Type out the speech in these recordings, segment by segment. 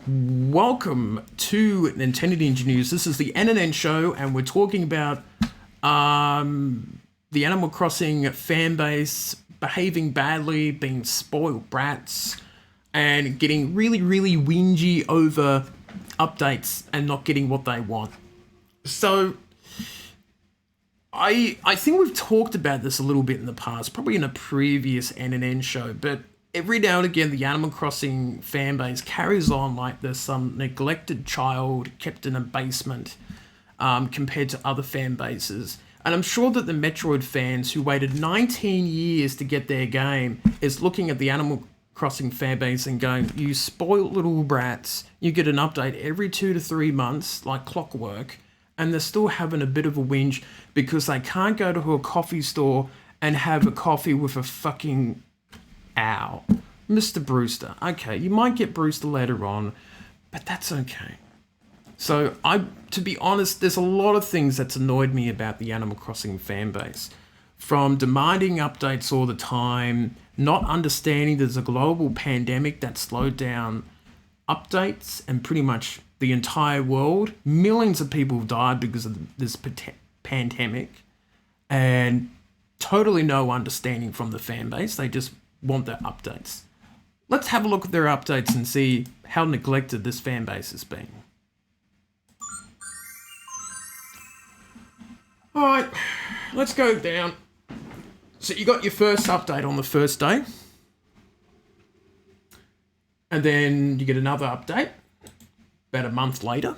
Welcome to Nintendo Ninja News. This is the NNN Show, and we're talking about the Animal Crossing fan base behaving badly, being spoiled brats, and getting really, really whingy over updates and not getting what they want. So, I think we've talked about this a little bit in the past, probably in a previous NNN show, but every now and again, the Animal Crossing fan base carries on like there's some neglected child kept in a basement compared to other fan bases. And I'm sure that the Metroid fans who waited 19 years to get their game is looking at the Animal Crossing fan base and going, you spoiled little brats, you get an update every 2 to 3 months like clockwork, and they're still having a bit of a whinge because they can't go to a coffee store and have a coffee with a fucking ow. Mr. Brewster. Okay, you might get Brewster later on, but that's okay. So, to be honest, there's a lot of things that's annoyed me about the Animal Crossing fan base. From demanding updates all the time, not understanding there's a global pandemic that slowed down updates and pretty much the entire world. Millions of people have died because of this pandemic, and totally no understanding from the fan base. They just want their updates. Let's have a look at their updates and see how neglected this fan base has been. Alright, let's go down. So you got your first update on the first day. And then you get another update about a month later,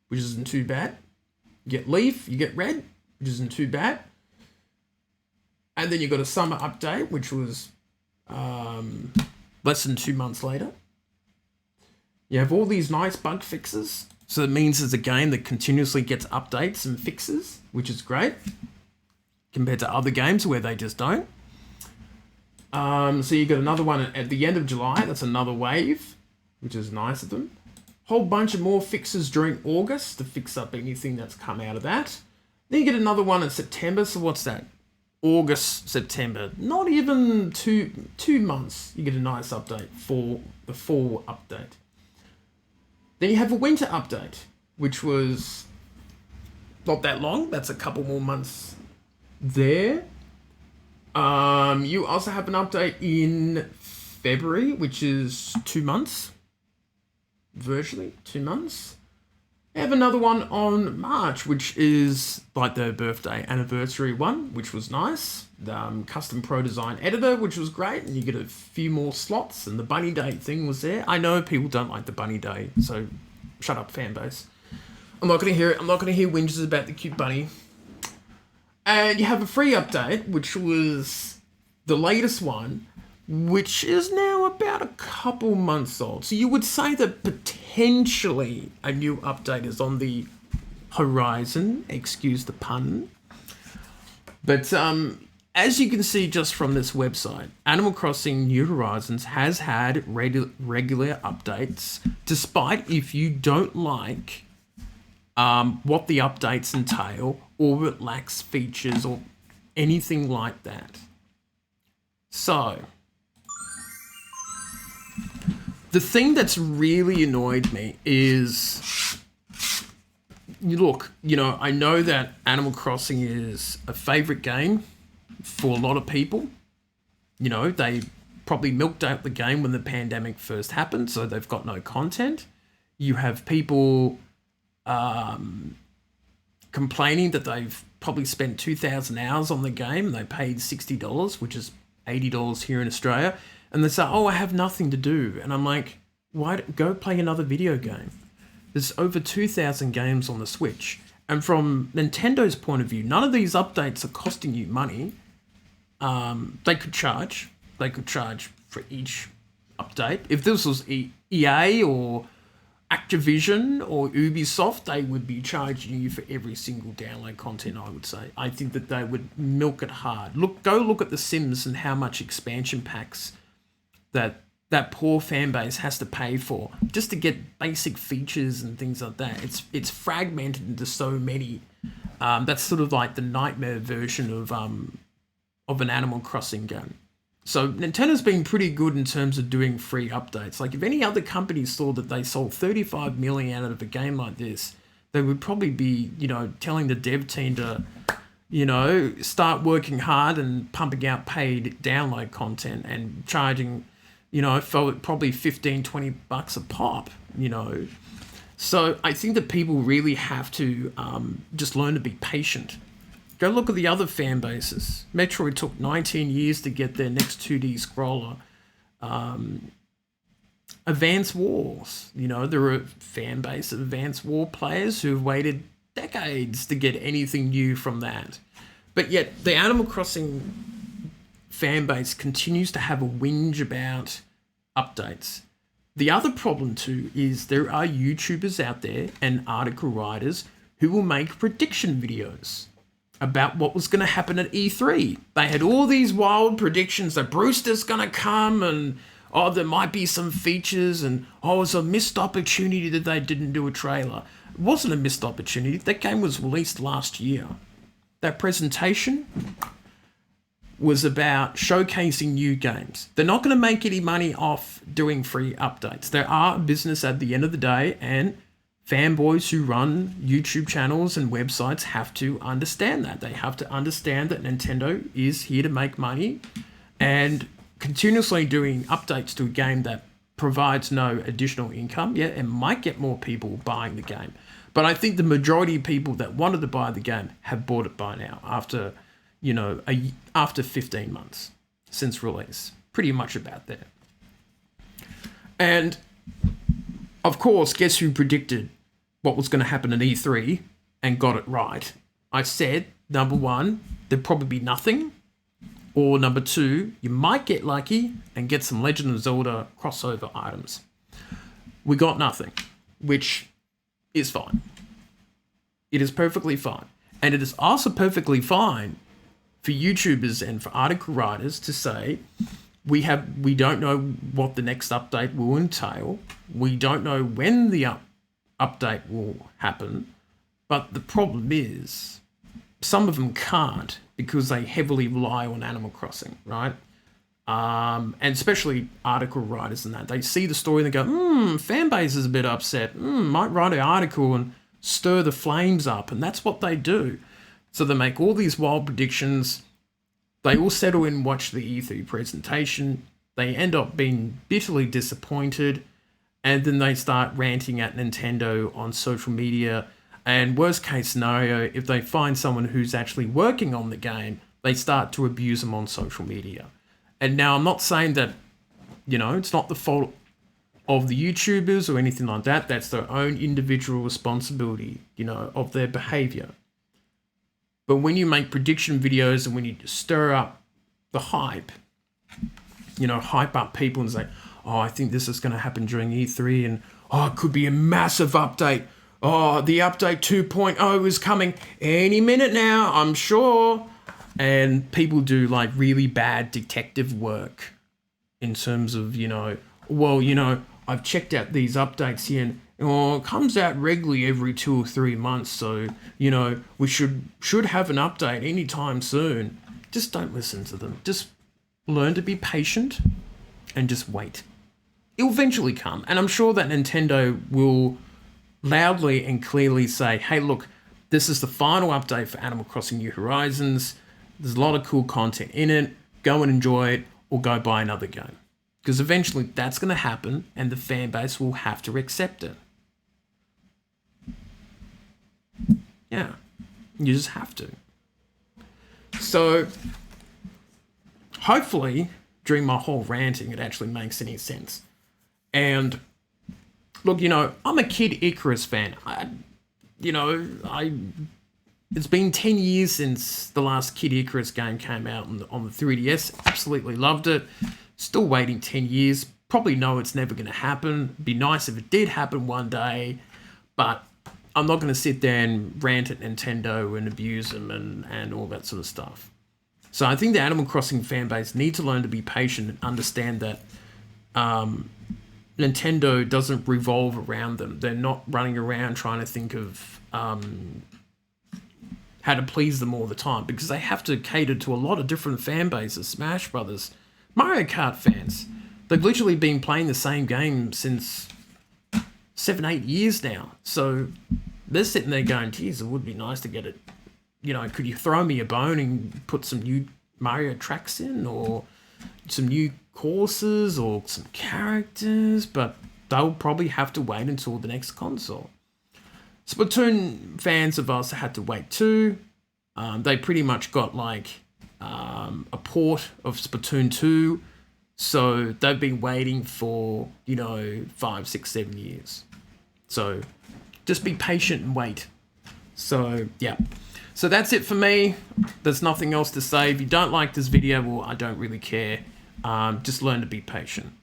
which isn't too bad. You get Leaf, you get Red, which isn't too bad. And then you got a summer update, which was less than 2 months later. You have all these nice bug fixes. So it means it's a game that continuously gets updates and fixes, which is great compared to other games where they just don't. So you got another one at the end of July. That's another wave, which is nice of them. Whole bunch of more fixes during August to fix up anything that's come out of that. Then you get another one in September. So what's that? August, September, not even two months, you get a nice update for the fall update. Then you have a winter update, which was not that long. That's a couple more months there. You also have an update in February, which is 2 months. Virtually 2 months. You have another one on March, which is like the birthday anniversary one, which was nice. The custom pro design editor, which was great, and you get a few more slots, and the bunny day thing was there. I know people don't like the bunny day, so shut up, fan base. I'm not gonna hear it. I'm not gonna hear whinges about the cute bunny. And you have a free update, which was the latest one, which is now about a couple months old. So you would say that potentially a new update is on the horizon, excuse the pun. But as you can see just from this website, Animal Crossing New Horizons has had regular updates, despite if you don't like what the updates entail, or it lacks features or anything like that. So the thing that's really annoyed me is, look, I know that Animal Crossing is a favorite game for a lot of people. They probably milked out the game when the pandemic first happened, so they've got no content. You have people complaining that they've probably spent 2,000 hours on the game and they paid $60, which is $80 here in Australia. And they say, oh, I have nothing to do. And I'm like, go play another video game. There's over 2,000 games on the Switch. And from Nintendo's point of view, none of these updates are costing you money. They could charge for each update. If this was EA or Activision or Ubisoft, they would be charging you for every single download content, I would say. I think that they would milk it hard. Go look at The Sims and how much expansion packs that poor fan base has to pay for just to get basic features and things like that. It's fragmented into so many. That's sort of like the nightmare version of an Animal Crossing game. So Nintendo's been pretty good in terms of doing free updates. Like if any other company saw that they sold 35 million out of a game like this, they would probably be, telling the dev team to, start working hard and pumping out paid download content and charging, for probably 15, $20 a pop. So I think that people really have to just learn to be patient. Go look at the other fan bases. Metroid took 19 years to get their next 2D scroller. Advance Wars, there are a fan base of Advance War players who've waited decades to get anything new from that. But yet the Animal Crossing fan base continues to have a whinge about updates. The other problem too is there are YouTubers out there and article writers who will make prediction videos about what was going to happen at E3. They had all these wild predictions that Brewster's going to come and, there might be some features and, it's a missed opportunity that they didn't do a trailer. It wasn't a missed opportunity. That game was released last year. That presentation was about showcasing new games. They're not going to make any money off doing free updates. There are a business at the end of the day, and fanboys who run YouTube channels and websites have to understand that. They have to understand that Nintendo is here to make money, and continuously doing updates to a game that provides no additional income, it might get more people buying the game. But I think the majority of people that wanted to buy the game have bought it by now after, after 15 months since release. Pretty much about there. And of course, guess who predicted what was going to happen at E3 and got it right? I said, number one, there'd probably be nothing. Or number two, you might get lucky and get some Legend of Zelda crossover items. We got nothing, which is fine. It is perfectly fine. And it is also perfectly fine for YouTubers and for article writers to say, we don't know what the next update will entail. We don't know when the update will happen. But the problem is, some of them can't because they heavily rely on Animal Crossing, right? And especially article writers and that. They see the story and they go, fan base is a bit upset. Might write an article and stir the flames up. And that's what they do. So they make all these wild predictions. They all settle in and watch the E3 presentation. They end up being bitterly disappointed. And then they start ranting at Nintendo on social media. And worst case scenario, if they find someone who's actually working on the game, they start to abuse them on social media. And now I'm not saying that, it's not the fault of the YouTubers or anything like that. That's their own individual responsibility, of their behavior. But when you make prediction videos and when you stir up the hype, hype up people and say, I think this is going to happen during E3 and, it could be a massive update. The update 2.0 is coming any minute now, I'm sure. And people do like really bad detective work in terms of, I've checked out these updates here and it comes out regularly every 2 or 3 months. So, we should have an update anytime soon. Just don't listen to them. Just learn to be patient and just wait. It'll eventually come. And I'm sure that Nintendo will loudly and clearly say, hey, look, this is the final update for Animal Crossing New Horizons. There's a lot of cool content in it. Go and enjoy it or go buy another game. Because eventually that's going to happen and the fan base will have to accept it. Yeah, you just have to. So hopefully during my whole ranting it actually makes any sense. And look, I'm a Kid Icarus fan. It's been 10 years since the last Kid Icarus game came out on the 3DS. Absolutely loved it. Still waiting 10 years. Probably know it's never going to happen. Be nice if it did happen one day. But I'm not going to sit there and rant at Nintendo and abuse them and all that sort of stuff. So I think the Animal Crossing fan base need to learn to be patient and understand that Nintendo doesn't revolve around them. They're not running around trying to think of how to please them all the time because they have to cater to a lot of different fan bases. Smash Brothers Mario Kart fans, they've literally been playing the same game since 7-8 years now. So they're sitting there going, geez, it would be nice to get it. You know, could you throw me a bone and put some new Mario tracks in, or some new courses, or some characters? But they'll probably have to wait until the next console. Splatoon fans of us had to wait too. They pretty much got like a port of Splatoon 2. So they've been waiting for, 5, 6, 7 years. So just be patient and wait. So, yeah. So that's it for me. There's nothing else to say. If you don't like this video, well, I don't really care. Just learn to be patient.